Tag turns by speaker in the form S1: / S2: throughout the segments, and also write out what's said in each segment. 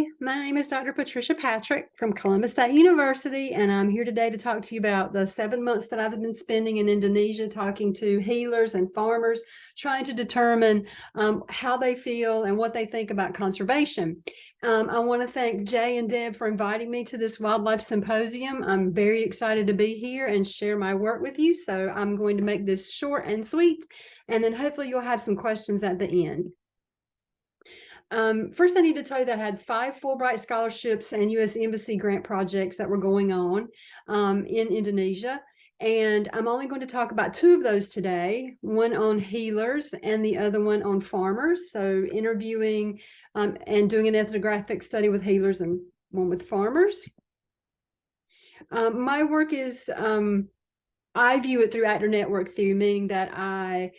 S1: Hi, my name is Dr. Patricia Patrick from Columbus State University, and I'm here today to talk to you about the 7 months that I've been spending in Indonesia talking to healers and farmers, trying to determine how they feel and what they think about conservation. I want to thank Jay and Deb for inviting me to this wildlife symposium. I'm very excited to be here and share my work with you, so I'm going to make this short and sweet, and then hopefully you'll have some questions at the end. First, I need to tell you that I had 5 Fulbright scholarships and U.S. Embassy grant projects that were going on in Indonesia. And I'm only going to talk about 2 of those today, one on healers and the other one on farmers. So interviewing and doing an ethnographic study with healers and one with farmers. My work is, I view it through actor network theory, meaning that I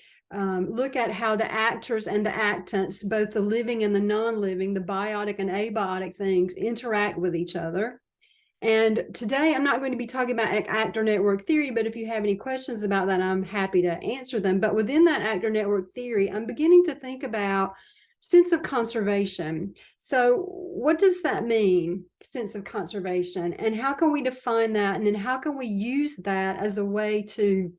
S1: look at how the actors and the actants, both the living and the non-living, the biotic and abiotic things, interact with each other. And today I'm not going to be talking about actor network theory, but if you have any questions about that, I'm happy to answer them. But within that actor network theory, I'm beginning to think about sense of conservation. So what does that mean, sense of conservation? And how can we define that? And then how can we use that as a way to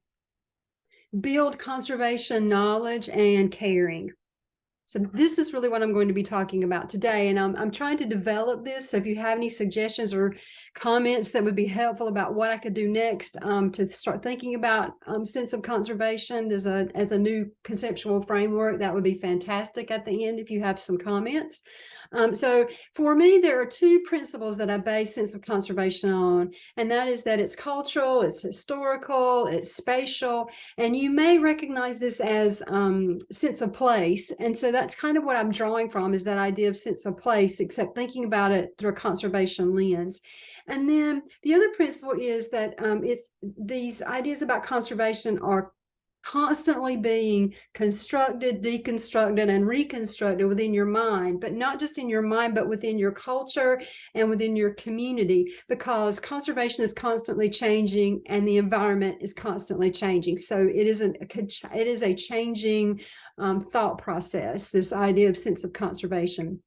S1: build conservation knowledge and caring? So this is really what I'm going to be talking about today. And I'm trying to develop this. So if you have any suggestions or comments that would be helpful about what I could do next to start thinking about sense of conservation as a new conceptual framework, that would be fantastic at the end if you have some comments. So for me, there are 2 principles that I base sense of conservation on, and that is that it's cultural, it's historical, it's spatial, and you may recognize this as sense of place. And so that's kind of what I'm drawing from, is that idea of sense of place, except thinking about it through a conservation lens. And then the other principle is that it's these ideas about conservation are constantly being constructed, deconstructed, and reconstructed within your mind, but not just in your mind, but within your culture and within your community, because conservation is constantly changing and the environment is constantly changing. So it is a changing thought process, this idea of sense of conservation.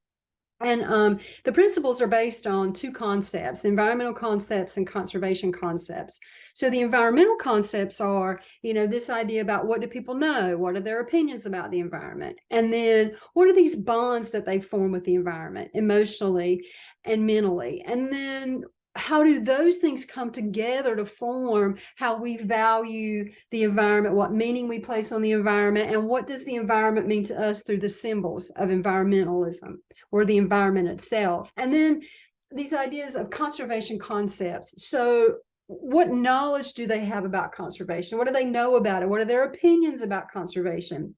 S1: And the principles are based on 2 concepts, environmental concepts and conservation concepts. So the environmental concepts are, this idea about what do people know? What are their opinions about the environment? And then what are these bonds that they form with the environment emotionally and mentally? And then how do those things come together to form how we value the environment, what meaning we place on the environment, and what does the environment mean to us through the symbols of environmentalism or the environment itself? And then these ideas of conservation concepts. So what knowledge do they have about conservation? What do they know about it? What are their opinions about conservation?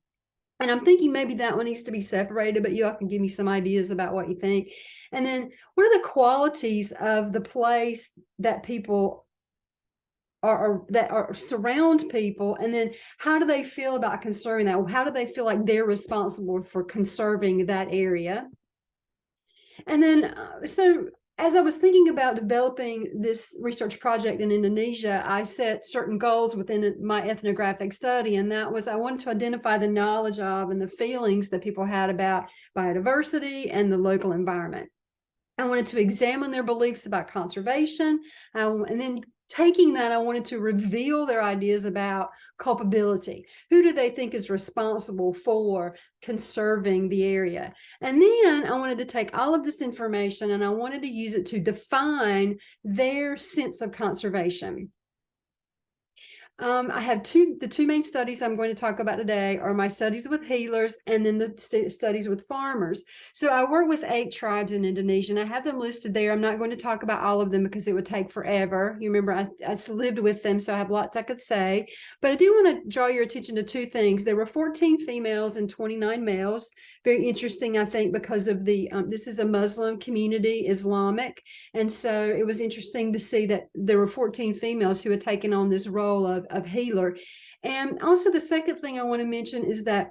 S1: And I'm thinking maybe that one needs to be separated, but you all can give me some ideas about what you think. And then what are the qualities of the place that people that surround people, and then how do they feel about conserving that? How do they feel like they're responsible for conserving that area? And then so as I was thinking about developing this research project in Indonesia, I set certain goals within my ethnographic study, and that was I wanted to identify the knowledge of and the feelings that people had about biodiversity and the local environment. I wanted to examine their beliefs about conservation, and then taking that, I wanted to reveal their ideas about culpability. Who do they think is responsible for conserving the area? And then I wanted to take all of this information and I wanted to use it to define their sense of conservation. I have the 2 main studies I'm going to talk about today are my studies with healers and then the studies with farmers. So I work with 8 tribes in Indonesia, and I have them listed there. I'm not going to talk about all of them because it would take forever. You remember, I lived with them, so I have lots I could say. But I do want to draw your attention to 2 things. There were 14 females and 29 males. Very interesting, I think, because of the, this is a Muslim community, Islamic. And so it was interesting to see that there were 14 females who had taken on this role of healer. And also the second thing I want to mention is that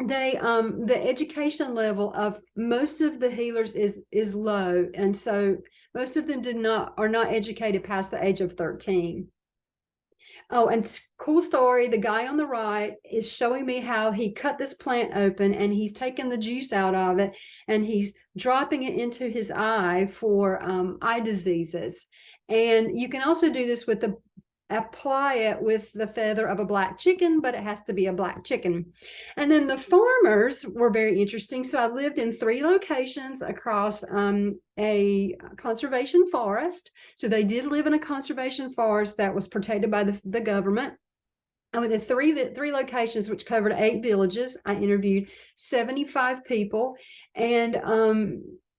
S1: they the education level of most of the healers is low, and so most of them are not educated past the age of 13. Oh, and cool story. The guy on the right is showing me how he cut this plant open and he's taking the juice out of it and he's dropping it into his eye for eye diseases. And you can also do this with the apply it with the feather of a black chicken, but it has to be a black chicken. And then the farmers were very interesting. So I lived in 3 locations across a conservation forest. So they did live in a conservation forest that was protected by the government. I went to three locations, which covered 8 villages. I interviewed 75 people, and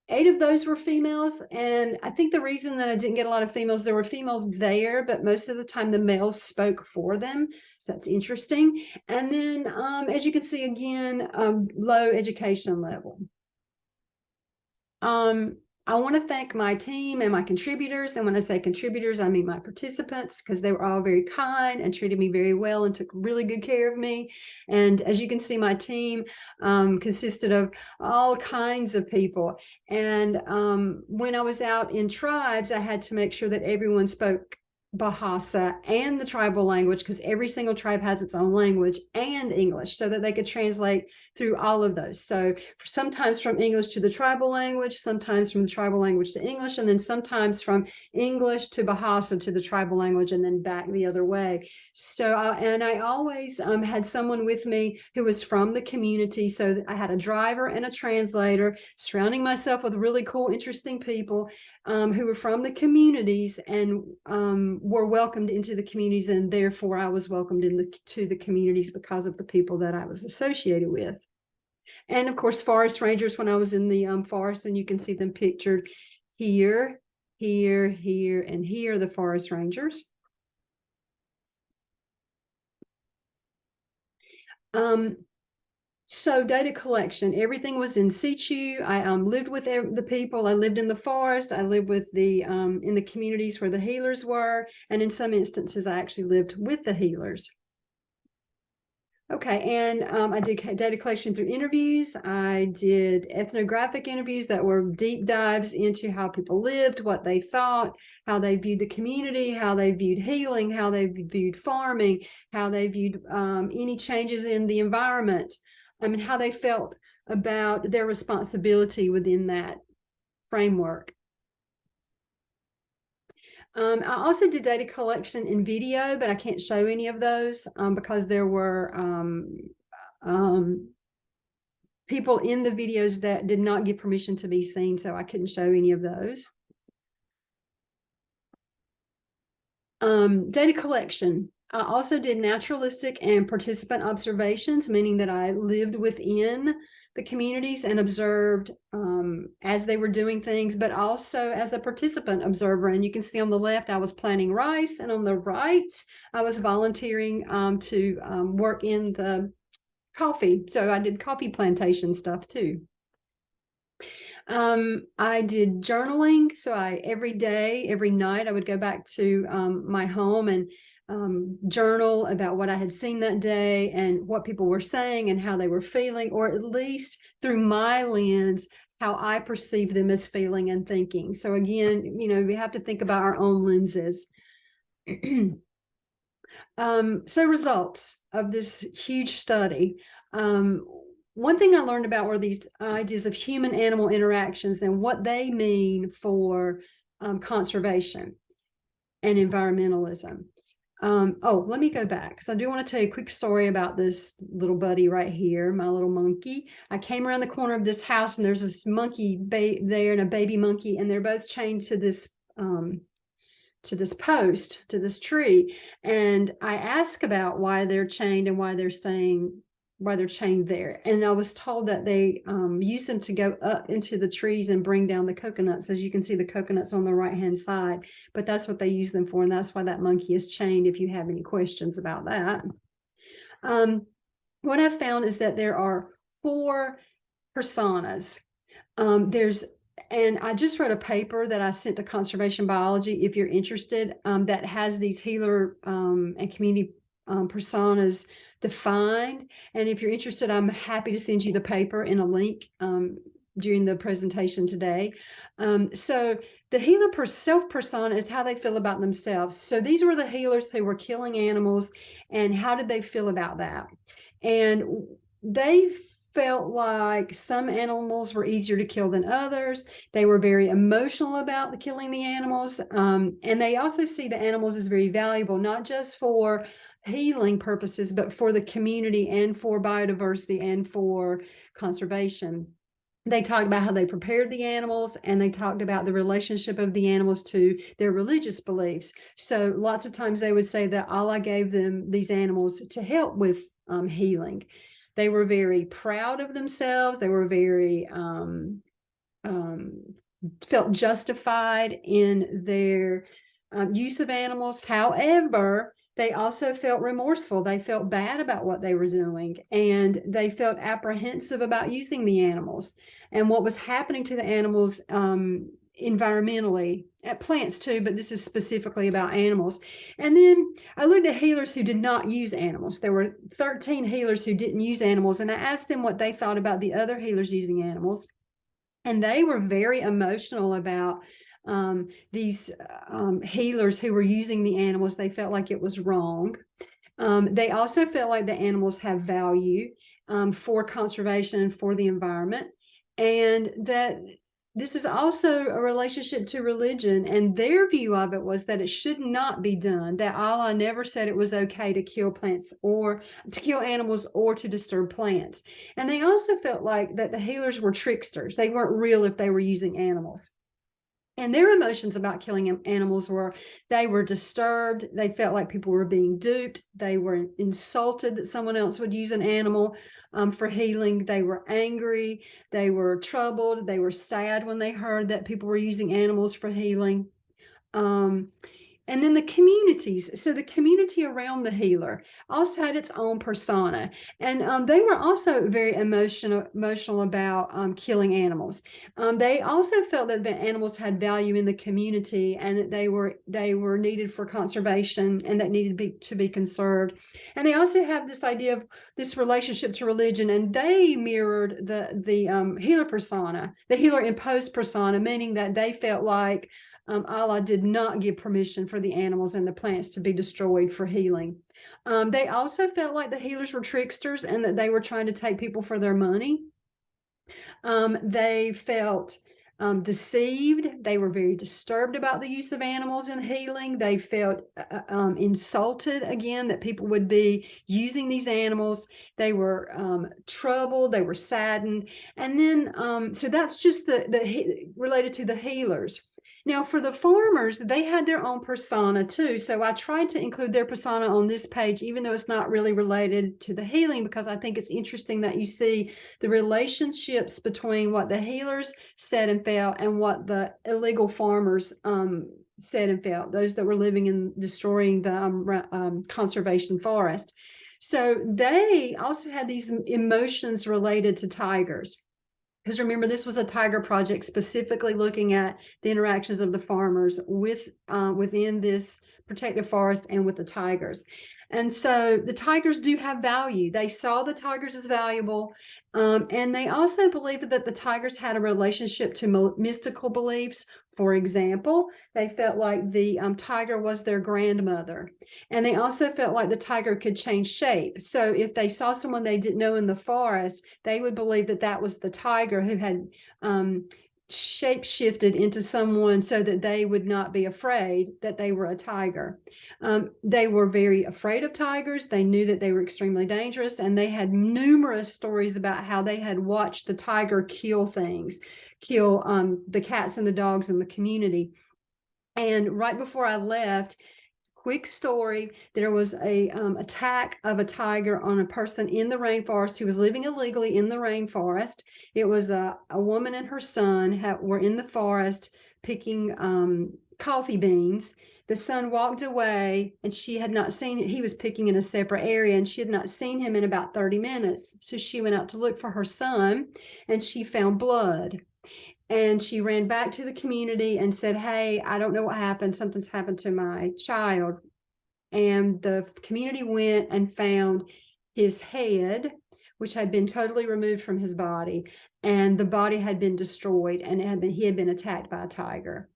S1: 8 of those were females. And I think the reason that I didn't get a lot of females, there were females there, but most of the time the males spoke for them. So that's interesting. And then, as you can see again, low education level. I want to thank my team and my contributors. And when I say contributors, I mean my participants, because they were all very kind and treated me very well and took really good care of me. And as you can see, my team consisted of all kinds of people. And when I was out in tribes, I had to make sure that everyone spoke Bahasa and the tribal language, because every single tribe has its own language, and English, so that they could translate through all of those. So sometimes from English to the tribal language, sometimes from the tribal language to English, and then sometimes from English to Bahasa to the tribal language, and then back the other way. So and I always had someone with me who was from the community. So I had a driver and a translator, surrounding myself with really cool, interesting people who were from the communities and were welcomed into the communities, and therefore I was welcomed into the communities because of the people that I was associated with. And of course, forest rangers when I was in the forest, and you can see them pictured here, here, here, and here, the forest rangers. So data collection, everything was in situ. I lived with the people. I lived in the forest. I lived with the in the communities where the healers were. And in some instances, I actually lived with the healers. Okay, and I did data collection through interviews. I did ethnographic interviews that were deep dives into how people lived, what they thought, how they viewed the community, how they viewed healing, how they viewed farming, how they viewed any changes in the environment. I mean, how they felt about their responsibility within that framework. I also did data collection in video, but I can't show any of those because there were people in the videos that did not give permission to be seen, so I couldn't show any of those. Data collection. I also did naturalistic and participant observations, meaning that I lived within the communities and observed as they were doing things, but also as a participant observer. And you can see on the left, I was planting rice, and on the right, I was volunteering to work in the coffee. So I did coffee plantation stuff too. I did journaling. So every day, every night, I would go back to my home and journal about what I had seen that day and what people were saying and how they were feeling, or at least through my lens, how I perceive them as feeling and thinking. So again, we have to think about our own lenses. So results of this huge study. One thing I learned about were these ideas of human-animal interactions and what they mean for conservation and environmentalism. Let me go back, because I do want to tell you a quick story about this little buddy right here, my little monkey. I came around the corner of this house, and there's this monkey there and a baby monkey, and they're both chained to this post, to this tree. And I asked about why they're chained and why they're chained there. And I was told that they use them to go up into the trees and bring down the coconuts. As you can see, the coconuts on the right-hand side, but that's what they use them for. And that's why that monkey is chained, if you have any questions about that. What I've found is that there are 4 personas. And I just wrote a paper that I sent to Conservation Biology, if you're interested, that has these healer and community personas defined. And if you're interested, I'm happy to send you the paper in a link during the presentation today. So the healer self persona is how they feel about themselves. So these were the healers who were killing animals, and how did they feel about that? And they felt like some animals were easier to kill than others. They were very emotional about killing the animals. And they also see the animals as very valuable, not just for healing purposes, but for the community and for biodiversity and for conservation. They talked about how they prepared the animals, and they talked about the relationship of the animals to their religious beliefs. So lots of times they would say that Allah gave them these animals to help with healing. They were very proud of themselves. They were very felt justified in their use of animals. However, they also felt remorseful. They felt bad about what they were doing, and they felt apprehensive about using the animals and what was happening to the animals environmentally, at plants too, but this is specifically about animals. And then I looked at healers who did not use animals. There were 13 healers who didn't use animals, and I asked them what they thought about the other healers using animals. And they were very emotional about these healers who were using the animals. They felt like it was wrong. They also felt like the animals have value for conservation and for the environment, and that this is also a relationship to religion. And their view of it was that it should not be done, that Allah never said it was okay to kill plants or to kill animals or to disturb plants. And they also felt like that the healers were tricksters. They weren't real if they were using animals. And their emotions about killing animals were, they were disturbed. They felt like people were being duped. They were insulted that someone else would use an animal for healing. They were angry. They were troubled. They were sad when they heard that people were using animals for healing. And then the communities. So the community around the healer also had its own persona. And they were also very emotional about killing animals. They also felt that the animals had value in the community, and that they were needed for conservation, and that needed to be conserved. And they also have this idea of this relationship to religion, and they mirrored the healer persona, the healer imposed persona, meaning that they felt like Allah did not give permission for the animals and the plants to be destroyed for healing. They also felt like the healers were tricksters, and that they were trying to take people for their money. They felt deceived. They were very disturbed about the use of animals in healing. They felt insulted, again, that people would be using these animals. They were troubled. They were saddened. And then, so that's just the related to the healers. Now, for the farmers, they had their own persona too. So I tried to include their persona on this page, even though it's not really related to the healing, because I think it's interesting that you see the relationships between what the healers said and felt and what the illegal farmers said and felt, those that were living and destroying the conservation forest. So they also had these emotions related to tigers. Because remember, this was a tiger project specifically looking at the interactions of the farmers within this protected forest and with the tigers. And so the tigers do have value. They saw the tigers as valuable. And they also believed that the tigers had a relationship to mystical beliefs. For example, they felt like the tiger was their grandmother. And they also felt like the tiger could change shape. So if they saw someone they didn't know in the forest, they would believe that that was the tiger who had shape shifted into someone, so that they would not be afraid that they were a tiger. They were very afraid of tigers. They knew that they were extremely dangerous, and they had numerous stories about how they had watched the tiger kill things, kill the cats and the dogs in the community. And right before I left, quick story, there was a attack of a tiger on a person in the rainforest who was living illegally in the rainforest. It was a woman and her son were in the forest picking coffee beans. The son walked away, and she had not seen it. He was picking in a separate area, and she had not seen him in about 30 minutes. So she went out to look for her son, and she found blood. And she ran back to the community and said, "Hey, I don't know what happened. Something's happened to my child." And the community went and found his head which had been totally removed from his body, and the body had been destroyed, and he had been attacked by a tiger.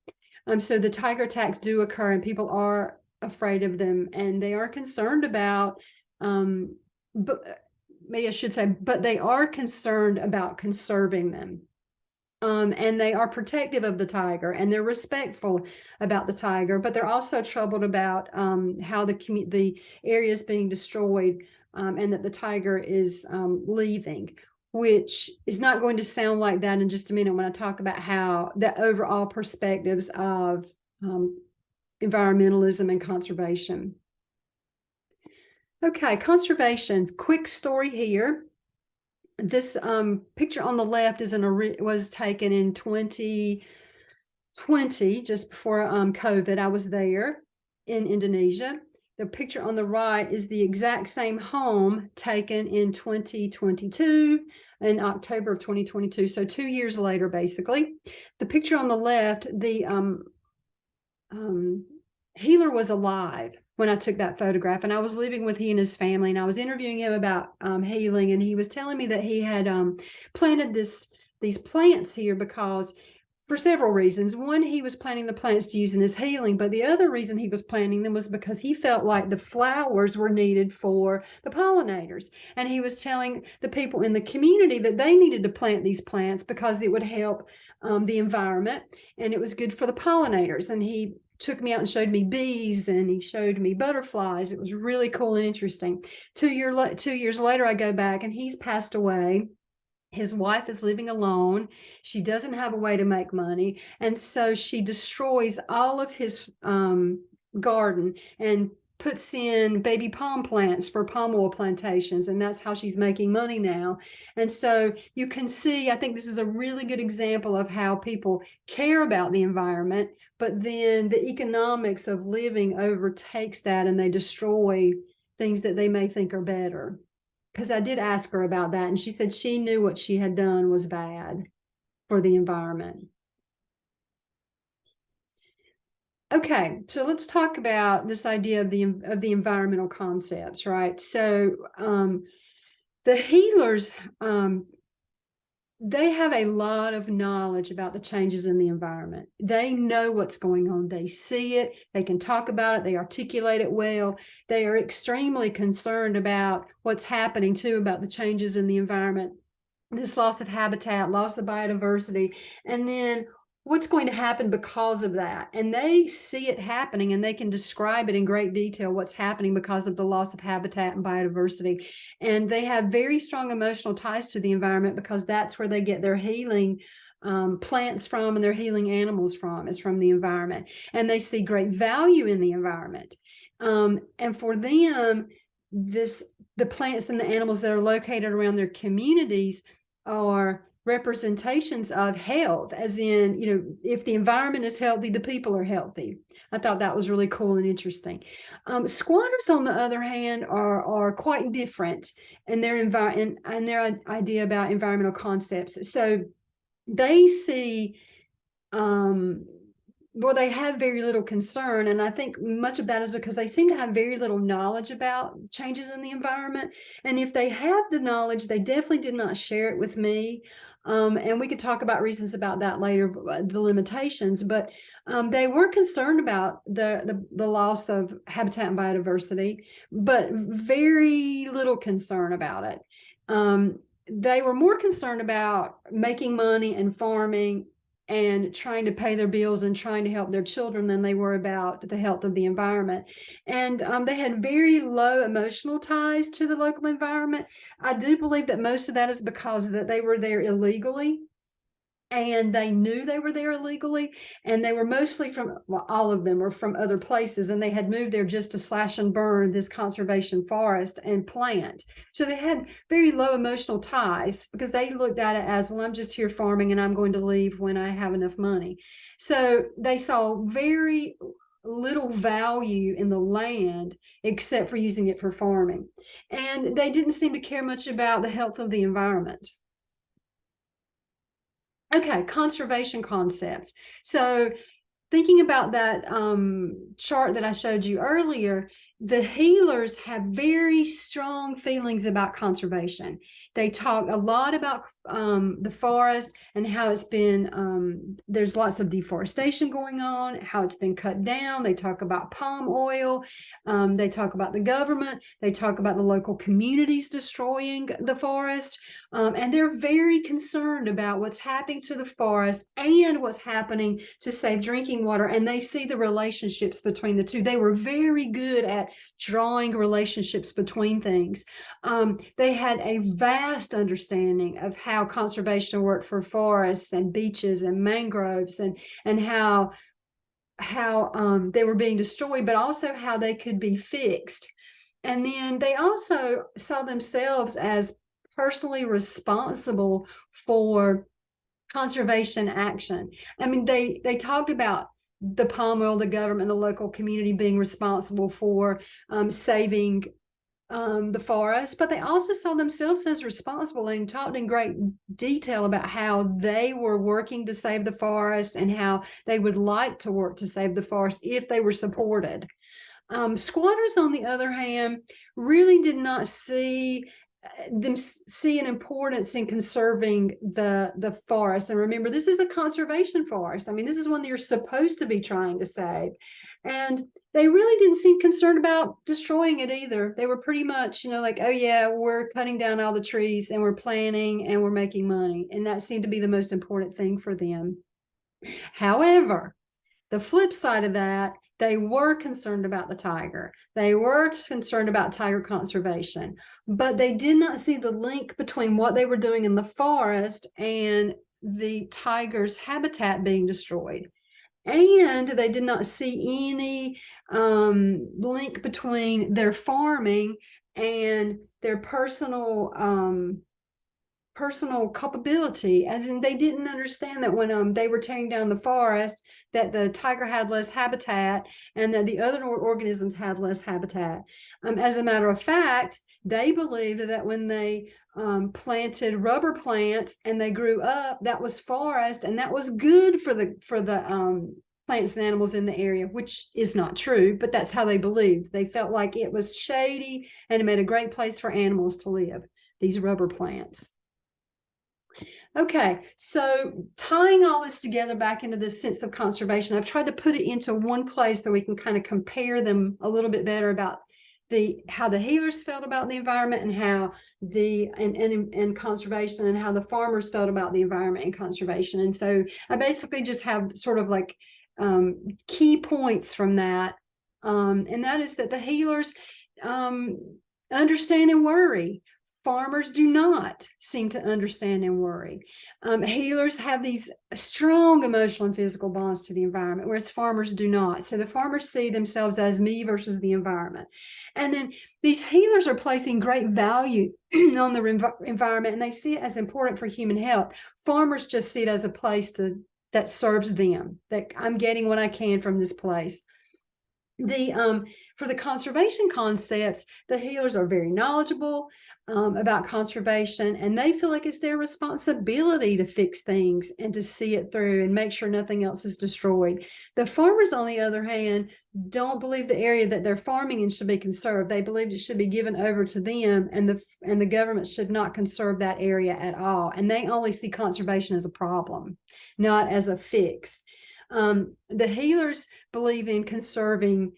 S1: So the tiger attacks do occur, and people are afraid of them, and they are concerned about, but maybe I should say, but they are concerned about conserving them. And they are protective of the tiger, and they're respectful about the tiger, but they're also troubled about how the area is being destroyed, and that the tiger is leaving, which is not going to sound like that in just a minute when I talk about how the overall perspectives of environmentalism and conservation. Okay, conservation, quick story here. This picture on the left was taken in 2020, just before COVID. I was there in Indonesia. The picture on the right is the exact same home taken in 2022, in October of 2022. So 2 years later, basically. The picture on the left, the healer was alive when I took that photograph, and I was living with he and his family, and I was interviewing him about healing, and he was telling me that he had planted these plants here because, for several reasons. One, he was planting the plants to use in his healing, but the other reason he was planting them was because he felt like the flowers were needed for the pollinators, and he was telling the people in the community that they needed to plant these plants because it would help the environment, and it was good for the pollinators. And he took me out and showed me bees, and he showed me butterflies. It was really cool and interesting. 2 years later, I go back, and he's passed away. His wife is living alone. She doesn't have a way to make money, and so she destroys all of his garden and puts in baby palm plants for palm oil plantations, and that's how she's making money now. And so you can see, I think this is a really good example of how people care about the environment, but then the economics of living overtakes that, and they destroy things that they may think are better. Because I did ask her about that, and she said she knew what she had done was bad for the environment. Okay, so let's talk about this idea of the environmental concepts, right? So the healers, they have a lot of knowledge about the changes in the environment. They know what's going on. They see it. They can talk about it. They articulate it well. They are extremely concerned about what's happening too, about the changes in the environment, this loss of habitat, loss of biodiversity, and then what's going to happen because of that. And they see it happening, and they can describe it in great detail, what's happening because of the loss of habitat and biodiversity. And they have very strong emotional ties to the environment because that's where they get their healing plants from, and their healing animals from, is from the environment. And they see great value in the environment. And for them, the plants and the animals that are located around their communities are representations of health, as in, if the environment is healthy, the people are healthy. I thought that was really cool and interesting. Squatters, on the other hand, are quite different in their and their idea about environmental concepts. So they see, well, they have very little concern, and I think much of that is because they seem to have very little knowledge about changes in the environment. And if they have the knowledge, they definitely did not share it with me. And we could talk about reasons about that later, the limitations, but they were concerned about the loss of habitat and biodiversity, but very little concern about it. They were more concerned about making money and farming and trying to pay their bills and trying to help their children than they were about the health of the environment. And they had very low emotional ties to the local environment. I do believe that most of that is because that they were there illegally, and they knew they were there illegally, and they were mostly all of them were from other places, and they had moved there just to slash and burn this conservation forest and plant. So they had very low emotional ties because they looked at it as, well, I'm just here farming and I'm going to leave when I have enough money. So they saw very little value in the land except for using it for farming. And they didn't seem to care much about the health of the environment. Okay, conservation concepts. So thinking about that chart that I showed you earlier, the healers have very strong feelings about conservation. They talk a lot about the forest and how it's been, there's lots of deforestation going on, how it's been cut down. They talk about palm oil. They talk about the government. They talk about the local communities destroying the forest. And they're very concerned about what's happening to the forest and what's happening to save drinking water. And they see the relationships between the two. They were very good at drawing relationships between things. They had a vast understanding of how conservation worked for forests and beaches and mangroves, and how they were being destroyed, but also how they could be fixed. And then they also saw themselves as personally responsible for conservation action. I mean, they talked about the palm oil, the government, the local community being responsible for saving the forest, but they also saw themselves as responsible and talked in great detail about how they were working to save the forest and how they would like to work to save the forest if they were supported. Squatters, on the other hand, really did not see an importance in conserving the forest. And remember, this is a conservation forest. I mean, this is one that you're supposed to be trying to save. And they really didn't seem concerned about destroying it either. They were pretty much, like, oh yeah, we're cutting down all the trees and we're planting and we're making money. And that seemed to be the most important thing for them. However, the flip side of that, they were concerned about the tiger. They were concerned about tiger conservation, but they did not see the link between what they were doing in the forest and the tiger's habitat being destroyed. And they did not see any link between their farming and their personal culpability, as in they didn't understand that when they were tearing down the forest, that the tiger had less habitat and that the other organisms had less habitat. As a matter of fact, they believed that when they planted rubber plants and they grew up, that was forest and that was good for the plants and animals in the area, which is not true, but that's how they believed. They felt like it was shady and it made a great place for animals to live, these rubber plants. Okay, so tying all this together back into this sense of conservation, I've tried to put it into one place so we can kind of compare them a little bit better about how the healers felt about the environment and how and conservation, and how the farmers felt about the environment and conservation. And so I basically just have sort of like key points from that, and that is that the healers understand and worry. Farmers do not seem to understand and worry. Healers have these strong emotional and physical bonds to the environment, whereas farmers do not. So the farmers see themselves as me versus the environment. And then these healers are placing great value on the environment, and they see it as important for human health. Farmers just see it as a place that serves them, that I'm getting what I can from this place. For the conservation concepts, the healers are very knowledgeable about conservation, and they feel like it's their responsibility to fix things and to see it through and make sure nothing else is destroyed. The farmers, on the other hand, don't believe the area that they're farming in should be conserved. They believe it should be given over to them, and the government should not conserve that area at all. And they only see conservation as a problem, not as a fix. The healers believe in conserving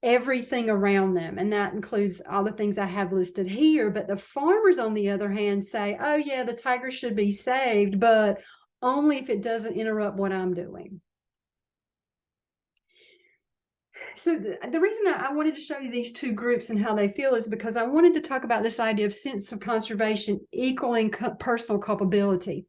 S1: everything around them, and that includes all the things I have listed here. But the farmers, on the other hand, say, oh yeah, the tiger should be saved, but only if it doesn't interrupt what I'm doing. So the reason I wanted to show you these two groups and how they feel is because I wanted to talk about this idea of sense of conservation equaling personal culpability.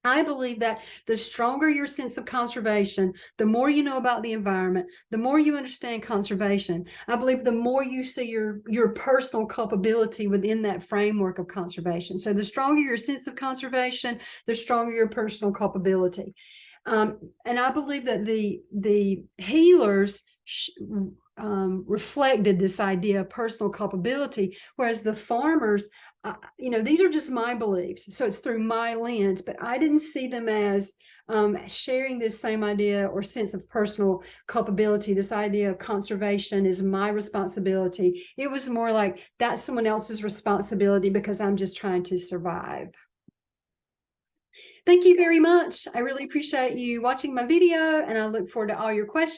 S1: I believe that the stronger your sense of conservation, the more you know about the environment, the more you understand conservation. I believe the more you see your personal culpability within that framework of conservation. So the stronger your sense of conservation, the stronger your personal culpability. And I believe that the healers reflected this idea of personal culpability, whereas the farmers, these are just my beliefs, so it's through my lens, but I didn't see them as sharing this same idea or sense of personal culpability. This idea of conservation is my responsibility. It was more like that's someone else's responsibility because I'm just trying to survive. Thank you very much. I really appreciate you watching my video, and I look forward to all your questions.